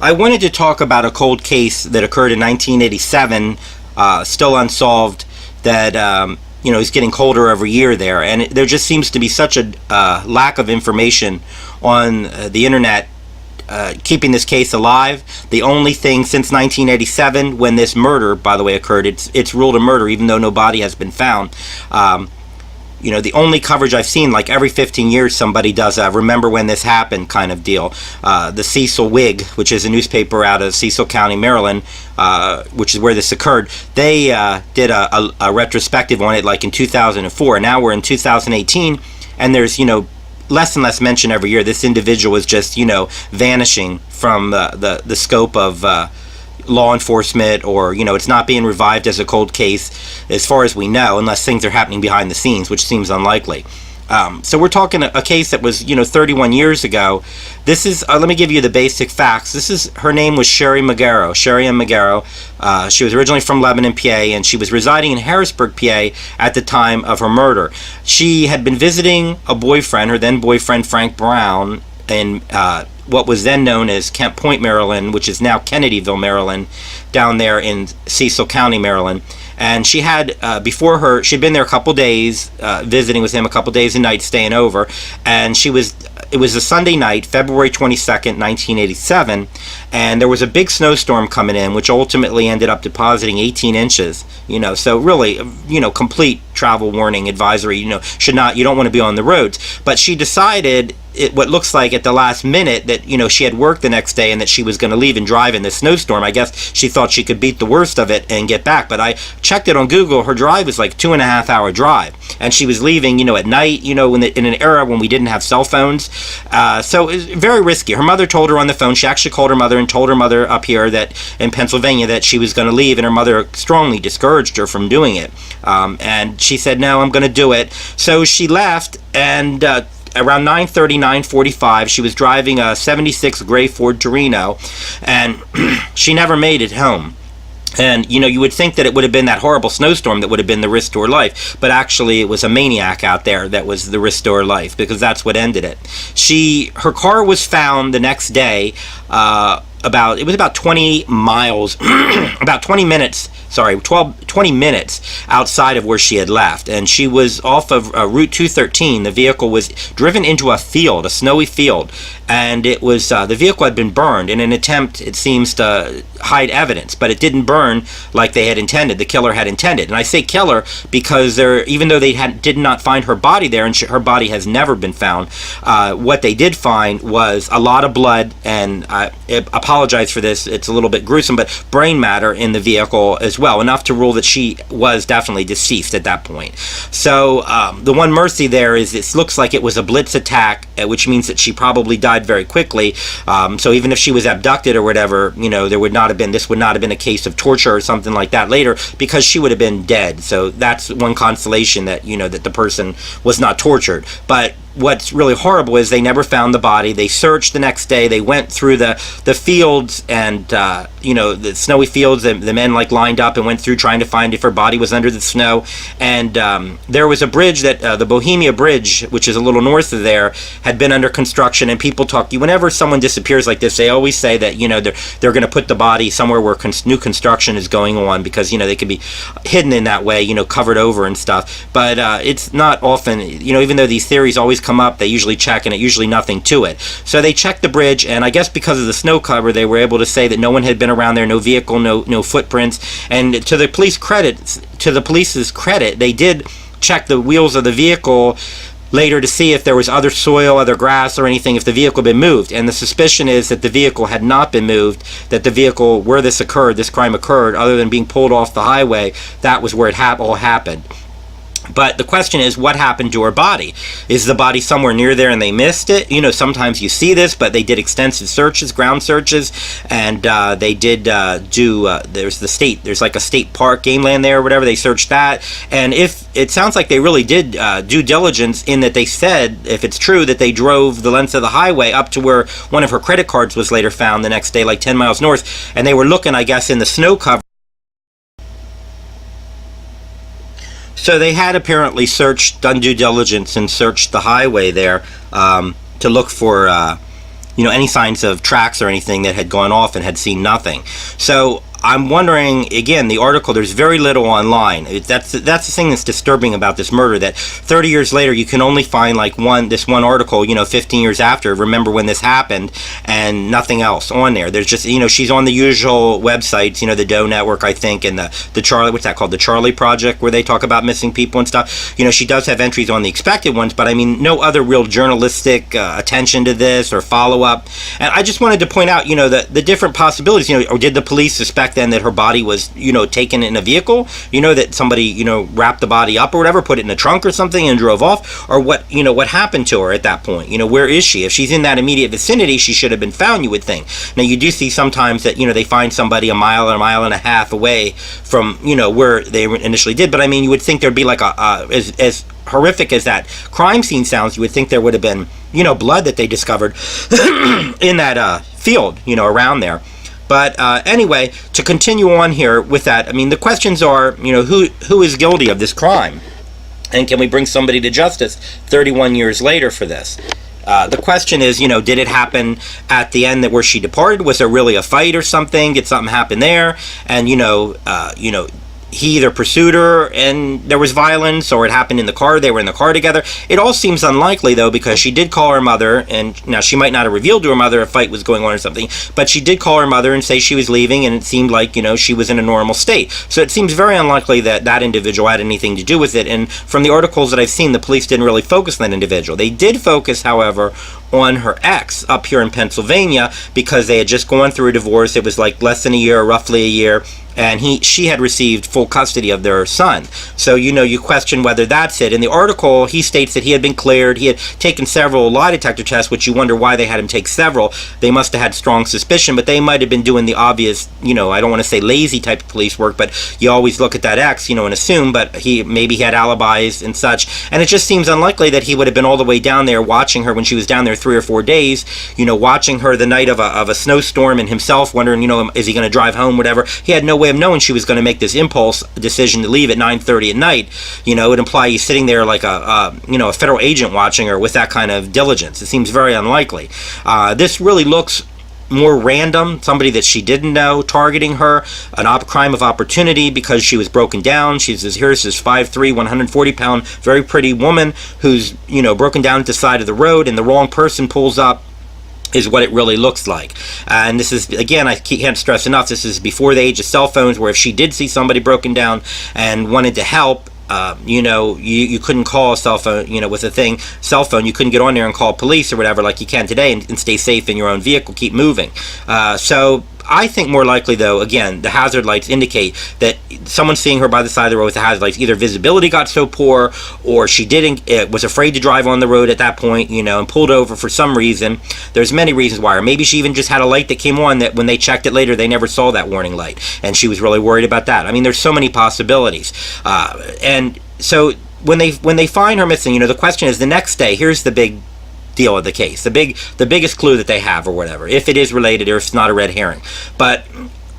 I wanted to talk about a cold case that occurred in 1987, still unsolved, that is getting colder every year there. And there just seems to be such a lack of information on the internet keeping this case alive. The only thing since 1987, when this murder, by the way, occurred, it's ruled a murder even though no body has been found. The only coverage I've seen, like every 15 years somebody does a remember when this happened kind of deal. The Cecil Whig, which is a newspaper out of Cecil County, Maryland, which is where this occurred, they did a retrospective on it like in 2004. Now we're in 2018, and there's, less and less mention every year. This individual is just, vanishing from the scope of law enforcement, or it's not being revived as a cold case as far as we know, unless things are happening behind the scenes, which seems unlikely. So we're talking a case that was 31 years ago. This is let me give you the basic facts. Her name was Sheree Magaro. She was originally from Lebanon, PA, and she was residing in Harrisburg, PA at the time of her murder. She had been visiting a boyfriend, her then boyfriend Frank Brown, in what was then known as Kempton Park, Maryland, which is now Kennedysville, Maryland, down there in Cecil County, Maryland. And she had, she'd been there a couple days, visiting with him a couple days a night, staying over. And it was a Sunday night, February 22nd, 1987, and there was a big snowstorm coming in, which ultimately ended up depositing 18 inches. So really, complete travel warning advisory. You don't want to be on the roads. But she decided, what looks like at the last minute, that she had work the next day and that she was going to leave and drive in the snowstorm. I guess she thought she could beat the worst of it and get back. But I checked it on Google. Her drive was like 2.5 hour drive, and she was leaving at night. In an era when we didn't have cell phones, so it was very risky. Her mother told her on the phone. She actually called her mother and told her mother up here that in Pennsylvania that she was going to leave, and her mother strongly discouraged her from doing it. And she said, "No, I'm going to do it." So she left, and around 9:30, 9:45, she was driving a 76 gray Ford Torino, and she never made it home. And, you would think that it would have been that horrible snowstorm that would have been the risk to her life, but actually it was a maniac out there that was the risk to her life, because that's what ended it. Her car was found the next day, about 20 miles, about 20 minutes outside of where she had left, and she was off of Route 213. The vehicle was driven into a field, a snowy field, and it was the vehicle had been burned in an attempt, it seems, to hide evidence, but it didn't burn like they had intended. The killer had intended, and I say killer because even though they did not find her body there, and her body has never been found, what they did find was a lot of blood, and I apologize for this, it's a little bit gruesome, but brain matter in the vehicle as well, enough to rule that she was definitely deceased at that point. So the one mercy there is it looks like it was a blitz attack, which means that she probably died very quickly. So even if she was abducted or whatever, this would not have been a case of torture or something like that later, because she would have been dead. So that's one consolation, that that the person was not tortured. But what's really horrible is they never found the body. They searched the next day. They went through the fields and the snowy fields. The men lined up and went through trying to find if her body was under the snow. And there was a bridge that the Bohemia Bridge, which is a little north of there, had been under construction. And people talk. Whenever someone disappears like this, they always say that they're going to put the body somewhere where new construction is going on, because they could be hidden in that way, covered over and stuff. But it's not often. Even though these theories always come up, they usually check, and it usually nothing to it. So they checked the bridge, and I guess because of the snow cover, they were able to say that no one had been around there, no vehicle, no footprints. And to the police's credit, they did check the wheels of the vehicle later to see if there was other soil, other grass, or anything, if the vehicle had been moved. And the suspicion is that the vehicle had not been moved, that the vehicle where this crime occurred, other than being pulled off the highway, that was where it all happened. But the question is, what happened to her body? Is the body somewhere near there and they missed it? Sometimes you see this, but they did extensive searches, ground searches, and they did there's like a state park, game land there or whatever. They searched that, and if it sounds like they really did due diligence, in that they said, if it's true, that they drove the length of the highway up to where one of her credit cards was later found the next day, like 10 miles north, and they were looking, I guess, in the snow cover. So they had apparently done due diligence and searched the highway there to look for any signs of tracks or anything that had gone off, and had seen nothing. So I'm wondering, again, the article, there's very little online. That's the thing that's disturbing about this murder, that 30 years later, you can only find like this one article, 15 years after, remember when this happened, and nothing else on there. There's just, she's on the usual websites, the Doe Network, I think, and the Charlie, what's that called? The Charlie Project, where they talk about missing people and stuff. She does have entries on the expected ones, but I mean, no other real journalistic attention to this or follow-up. And I just wanted to point out, the different possibilities, or did the police suspect then that her body was, taken in a vehicle, that somebody, wrapped the body up or whatever, put it in a trunk or something and drove off, or what, what happened to her at that point? Where is she? If she's in that immediate vicinity, she should have been found, you would think. Now, you do see sometimes that, they find somebody a mile and a half away from, where they initially did, but I mean, you would think there'd be like as horrific as that crime scene sounds, you would think there would have been, blood that they discovered in that field, around there. But anyway, to continue on here with that, I mean, the questions are, who is guilty of this crime? And can we bring somebody to justice 31 years later for this? The question is, did it happen at the end where she departed? Was there really a fight or something? Did something happen there? And, he either pursued her and there was violence, or it happened in the car, they were in the car together. It all seems unlikely, though, because she did call her mother, and now she might not have revealed to her mother a fight was going on or something, but she did call her mother and say she was leaving, and it seemed like, she was in a normal state. So it seems very unlikely that that individual had anything to do with it, and from the articles that I've seen, the police didn't really focus on that individual. They did focus, however, on her ex up here in Pennsylvania, because they had just gone through a divorce. It was like less than a year, roughly a year, and she had received full custody of their son. So, you question whether that's it. In the article, he states that he had been cleared. He had taken several lie detector tests, which you wonder why they had him take several. They must have had strong suspicion, but they might have been doing the obvious, I don't want to say lazy type of police work, but you always look at that ex, and assume, but maybe he had alibis and such. And it just seems unlikely that he would have been all the way down there watching her when she was down there 3 or 4 days, watching her the night of a snowstorm, and himself wondering, is he going to drive home, whatever. He had no way of knowing she was going to make this impulse decision to leave at 9:30 at night. It would imply he's sitting there like a federal agent watching her with that kind of diligence. It seems very unlikely. This really looks more random, somebody that she didn't know targeting her, crime of opportunity because she was broken down. Here's this 5'3", 140-pound, very pretty woman who's, broken down at the side of the road, and the wrong person pulls up, is what it really looks like. And this is, again, I can't stress enough, this is before the age of cell phones, where if she did see somebody broken down and wanted to help, you couldn't call a cell phone, with a cell phone, you couldn't get on there and call police or whatever like you can today, and stay safe in your own vehicle, keep moving. So I think more likely, though, again, the hazard lights indicate that someone seeing her by the side of the road with the hazard lights, either visibility got so poor, or she was afraid to drive on the road at that point, and pulled over for some reason. There's many reasons why. Or maybe she even just had a light that came on that when they checked it later, they never saw that warning light, and she was really worried about that. I mean, there's so many possibilities. And so when they find her missing, the question is the next day, here's the big deal of the case, the biggest clue that they have, or whatever, if it is related or if it's not a red herring. But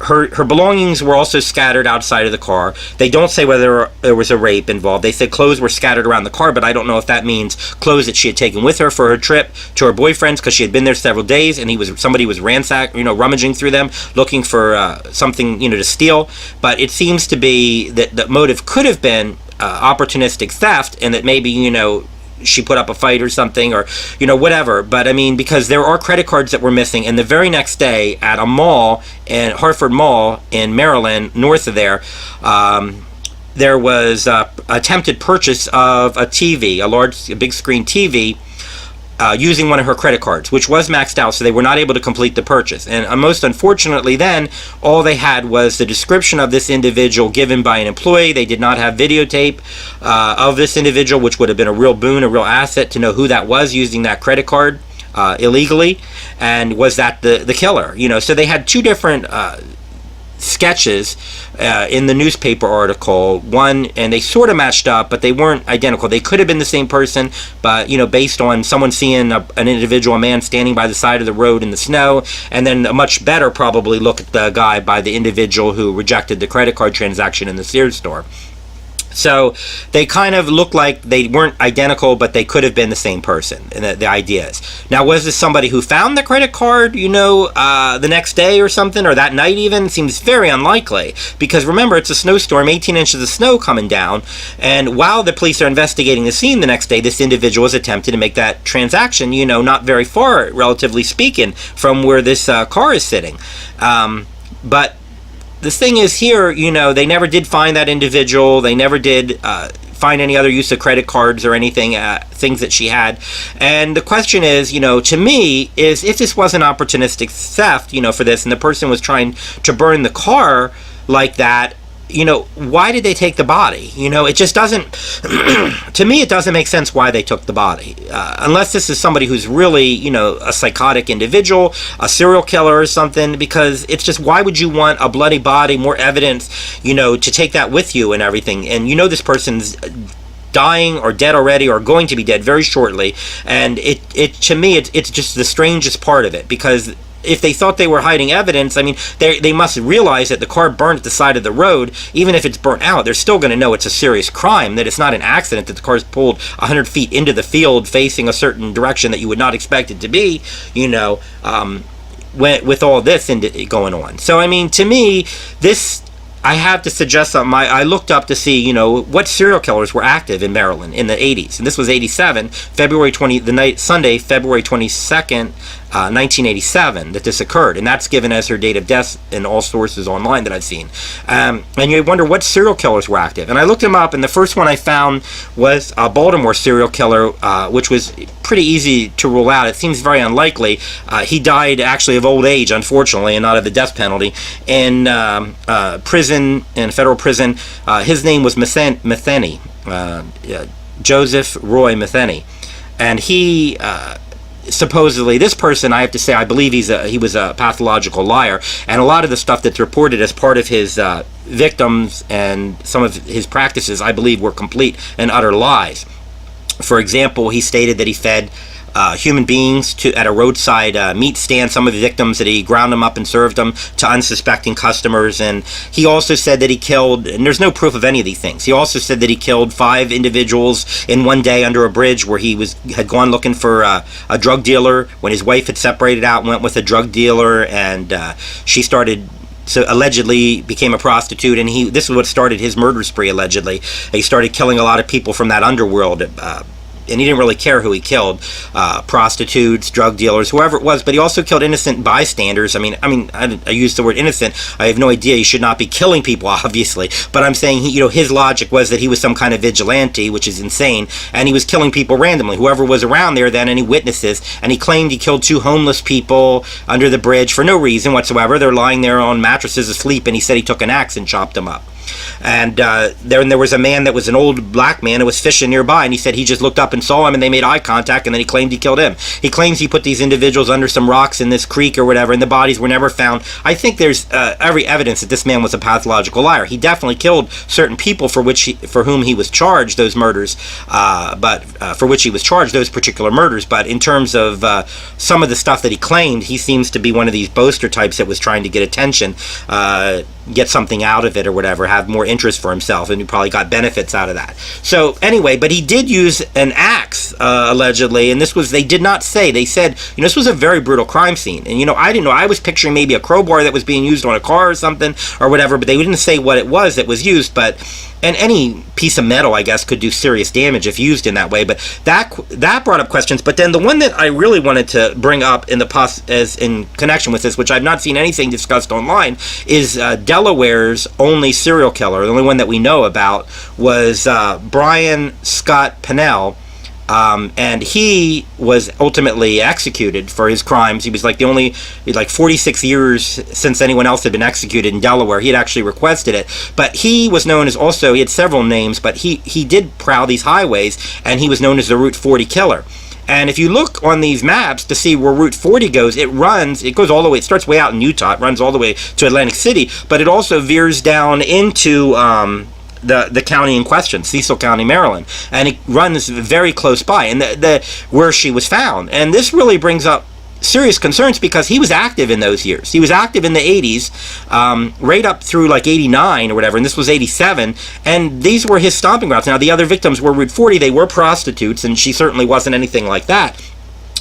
her belongings were also scattered outside of the car. They don't say whether there was a rape involved. They said clothes were scattered around the car, but I don't know if that means clothes that she had taken with her for her trip to her boyfriend's, because she had been there several days, and somebody was rummaging through them, looking for something, to steal. But it seems to be that the motive could have been opportunistic theft, and that maybe, she put up a fight or something, or whatever. But I mean, because there are credit cards that were missing, and the very next day at a mall in Hartford Mall in Maryland, north of there, there was attempted purchase of a TV, a big screen TV, using one of her credit cards, which was maxed out, so they were not able to complete the purchase. And most unfortunately then, all they had was the description of this individual given by an employee. They did not have videotape of this individual, which would have been a real boon, a real asset to know who that was using that credit card illegally, and was that the killer. So they had two different sketches in the newspaper article, and they sort of matched up, but they weren't identical. They could have been the same person, but based on someone seeing an individual, a man standing by the side of the road in the snow, and then a much better probably look at the guy by the individual who rejected the credit card transaction in the Sears store. So they kind of look like they weren't identical, but they could have been the same person. And the idea is, now, was this somebody who found the credit card, the next day or something, or that night even? Seems very unlikely, because remember, it's a snowstorm, 18 inches of snow coming down, and while the police are investigating the scene the next day, this individual has attempted to make that transaction, not very far, relatively speaking, from where this car is sitting. But the thing is here, they never did find that individual. They never did find any other use of credit cards or anything, things that she had. And the question is, to me, is if this was an opportunistic theft, for this, and the person was trying to burn the car like that, why did they take the body? It just doesn't, to me, it doesn't make sense why they took the body. Unless this is somebody who's really, a psychotic individual, a serial killer or something, because it's just, why would you want a bloody body, more evidence, to take that with you and everything? And this person's dying or dead already or going to be dead very shortly. And it to me, it's just the strangest part of it, because if they thought they were hiding evidence, I mean, they must realize that the car burned at the side of the road. Even if it's burnt out, they're still going to know it's a serious crime, that it's not an accident, that the car's pulled 100 feet into the field facing a certain direction that you would not expect it to be, with all this going on. So, I mean, to me, this, I have to suggest something. I looked up to see, what serial killers were active in Maryland in the 80s. And this was 87, Sunday, February 22nd, 1987, that this occurred. And that's given as her date of death in all sources online that I've seen. And you wonder what serial killers were active. And I looked them up, and the first one I found was a Baltimore serial killer, which was pretty easy to rule out. It seems very unlikely. He died actually of old age, unfortunately, and not of the death penalty, in prison, in federal prison. His name was Metheny, Joseph Roy Metheny. And he supposedly, this person, I have to say, I believe he was a pathological liar, and a lot of the stuff that's reported as part of his victims and some of his practices, I believe, were complete and utter lies. For example, he stated that he fed human beings at a roadside meat stand, some of the victims, that he ground them up and served them to unsuspecting customers. And he also said that he killed, and there's no proof of any of these things, he also said that he killed 5 individuals in one day under a bridge where he had gone looking for a drug dealer when his wife had separated out and went with a drug dealer, and she started, so allegedly became a prostitute, and this is what started his murder spree, allegedly. He started killing a lot of people from that underworld, and he didn't really care who he killed, prostitutes, drug dealers, whoever it was, but he also killed innocent bystanders. I use the word innocent. I have no idea. You should not be killing people, obviously, but I'm saying his logic was that he was some kind of vigilante, which is insane, and he was killing people randomly, whoever was around there then, any witnesses, and he claimed he killed 2 homeless people under the bridge for no reason whatsoever. They're lying there on mattresses asleep, and he said he took an axe and chopped them up. And then there was a man that was an old black man who was fishing nearby, and he said he just looked up and saw him, and they made eye contact, and then he claimed he killed him. He claims he put these individuals under some rocks in this creek or whatever, and the bodies were never found. I think there's every evidence that this man was a pathological liar. He definitely killed certain people for whom he was charged those murders, for which he was charged those particular murders. But in terms of some of the stuff that he claimed, he seems to be one of these boaster types that was trying to get attention, get something out of it or whatever, have more interest for himself, and he probably got benefits out of that. So anyway, but he did use an axe, allegedly, and they did not say, they said, this was a very brutal crime scene, and I didn't know, I was picturing maybe a crowbar that was being used on a car or something, or whatever, but they didn't say what it was that was used, and any piece of metal, I guess, could do serious damage if used in that way. But that brought up questions. But then the one that I really wanted to bring up in connection with this, which I've not seen anything discussed online, is Delaware's only serial killer. The only one that we know about was Brian Scott Pennell. And he was ultimately executed for his crimes. He was like 46 years since anyone else had been executed in Delaware. He had actually requested it, but he was known as, also, he had several names, but he did prowl these highways, and he was known as the Route 40 killer. And if you look on these maps to see where Route 40 goes, it goes all the way, it starts way out in Utah, it runs all the way to Atlantic City, but it also veers down into the county in question, Cecil County, Maryland, and it runs very close by, and where she was found. And this really brings up serious concerns because he was active in those years. He was active in the 80s, right up through like 89 or whatever, and this was 87, and these were his stomping grounds. Now, the other victims were Route 40. They were prostitutes, and she certainly wasn't anything like that.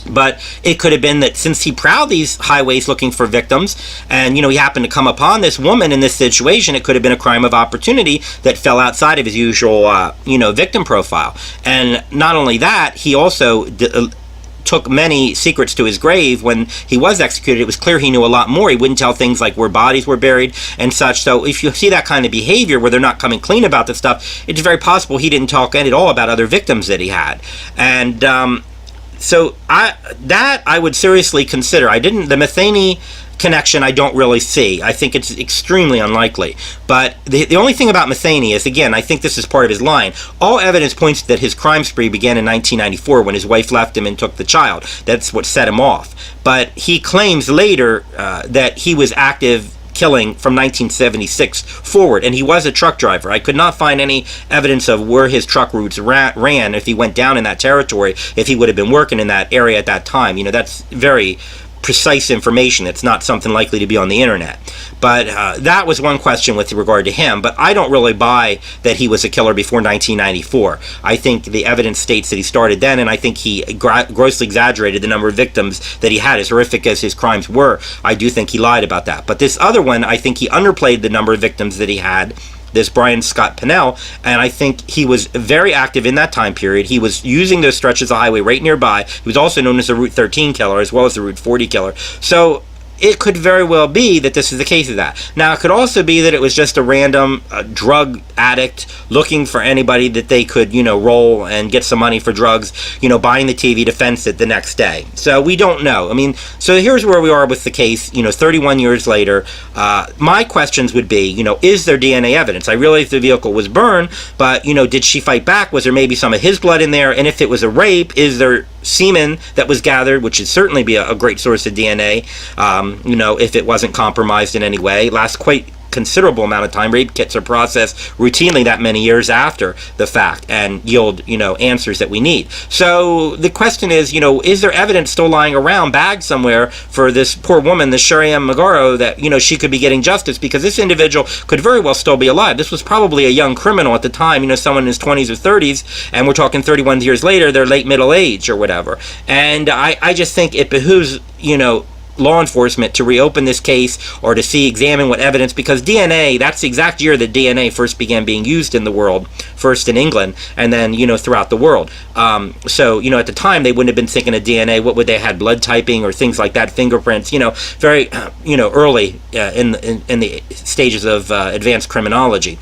But it could have been that since he prowled these highways looking for victims, and, he happened to come upon this woman in this situation, it could have been a crime of opportunity that fell outside of his usual, victim profile. And not only that, he also took many secrets to his grave. When he was executed, it was clear he knew a lot more. He wouldn't tell things like where bodies were buried and such. So if you see that kind of behavior where they're not coming clean about this stuff, it's very possible he didn't talk at all about other victims that he had. And so I would seriously consider. The Matheny connection I don't really see. I think it's extremely unlikely. But the only thing about Matheny is, again, I think this is part of his line. All evidence points that his crime spree began in 1994 when his wife left him and took the child. That's what set him off. But he claims later that he was active killing from 1976 forward, and he was a truck driver. I could not find any evidence of where his truck routes ran if he went down in that territory, if he would have been working in that area at that time. That's very precise information. It's not something likely to be on the internet. But that was one question with regard to him. But I don't really buy that he was a killer before 1994. I think the evidence states that he started then, and I think he grossly exaggerated the number of victims that he had. As horrific as his crimes were, I do think he lied about that. But this other one, I think he underplayed the number of victims that he had, this Brian Scott Pennell, and I think he was very active in that time period. He was using those stretches of highway right nearby. He was also known as the Route 13 killer as well as the Route 40 killer. So it could very well be that this is the case of that. Now, it could also be that it was just a random drug addict looking for anybody that they could, roll and get some money for drugs, buying the TV to fence it the next day. So we don't know. So here's where we are with the case, 31 years later. My questions would be, is there DNA evidence? I realize the vehicle was burned, but, did she fight back? Was there maybe some of his blood in there? And if it was a rape, is there semen that was gathered, which would certainly be a great source of DNA, if it wasn't compromised in any way. Lasts quite considerable amount of time. Rape kits are processed routinely that many years after the fact and yield, answers that we need. So the question is there evidence still lying around, bagged somewhere, for this poor woman, this Sheree Magaro, that, she could be getting justice, because this individual could very well still be alive. This was probably a young criminal at the time, someone in his 20s or 30s, and we're talking 31 years later, they're late middle age or whatever. And I just think it behooves, law enforcement to reopen this case or to examine what evidence, because DNA, that's the exact year that DNA first began being used in the world, first in England and then throughout the world. So at the time they wouldn't have been thinking of DNA. What would they had? Blood typing or things like that, fingerprints, very early in the stages of advanced criminology.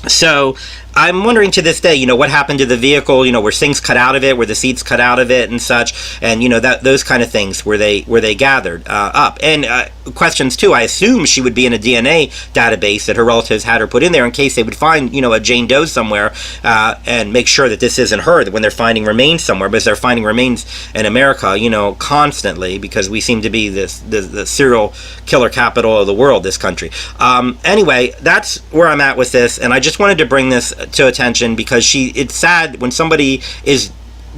So I'm wondering to this day, what happened to the vehicle? Were things cut out of it? Were the seats cut out of it and such? And those kind of things were they gathered up? And questions too. I assume she would be in a DNA database that her relatives had her put in there in case they would find a Jane Doe somewhere and make sure that this isn't her. That when they're finding remains somewhere, because they're finding remains in America, constantly, because we seem to be the serial killer capital of the world, this country. Anyway, that's where I'm at with this, and I just wanted to bring this to attention because it's sad when somebody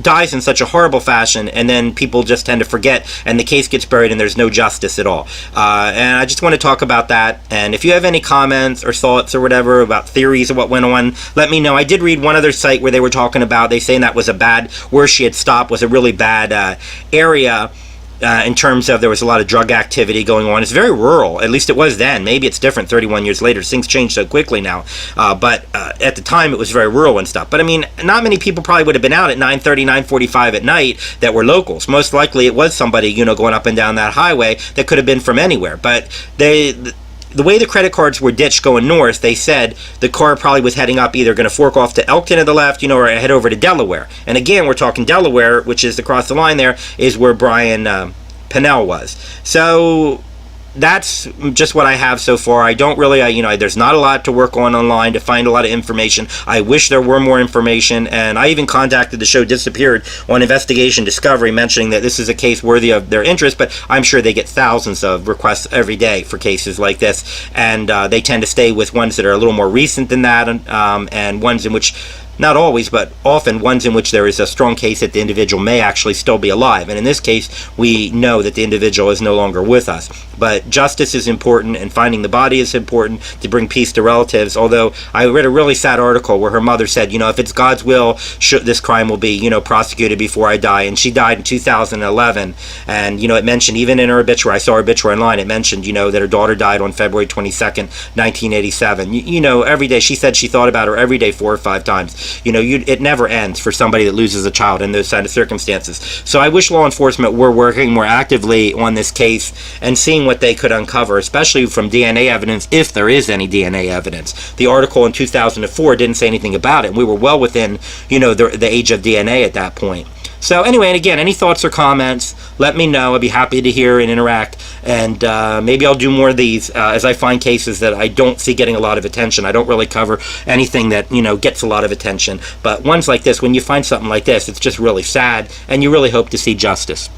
dies in such a horrible fashion and then people just tend to forget and the case gets buried and there's no justice at all. And I just want to talk about that. And if you have any comments or thoughts or whatever about theories of what went on, let me know. I did read one other site where they were talking about, they saying that was where she had stopped was a really bad area. In terms of there was a lot of drug activity going on. It's very rural, at least it was then. Maybe it's different 31 years later. Things change so quickly now. But at the time it was very rural and stuff. But not many people probably would have been out at 9:30, 9:45 at night that were locals. Most likely it was somebody, going up and down that highway that could have been from anywhere. But the way the credit cards were ditched going north, they said the car probably was heading up, either going to fork off to Elkton to the left, or head over to Delaware. And again, we're talking Delaware, which is across the line there, is where Brian Pennell was. So that's just what I have so far. I don't really, there's not a lot to work on online to find a lot of information. I wish there were more information, and I even contacted the show Disappeared on Investigation Discovery, mentioning that this is a case worthy of their interest, but I'm sure they get thousands of requests every day for cases like this, and they tend to stay with ones that are a little more recent than that, and ones in which not always, but often ones in which there is a strong case that the individual may actually still be alive. And in this case, we know that the individual is no longer with us. But justice is important, and finding the body is important to bring peace to relatives. Although I read a really sad article where her mother said, if it's God's will, this crime will be, prosecuted before I die. And she died in 2011. And, it mentioned, even in her obituary, I saw her obituary online, it mentioned, that her daughter died on February 22nd, 1987. Every day, she said she thought about her every day 4 or 5 times. It never ends for somebody that loses a child in those kind of circumstances. So I wish law enforcement were working more actively on this case and seeing what they could uncover, especially from DNA evidence, if there is any DNA evidence. The article in 2004 didn't say anything about it, and we were well within, the age of DNA at that point. So anyway, and again, any thoughts or comments, let me know. I'd be happy to hear and interact. And maybe I'll do more of these as I find cases that I don't see getting a lot of attention. I don't really cover anything that, gets a lot of attention. But ones like this, when you find something like this, it's just really sad, and you really hope to see justice.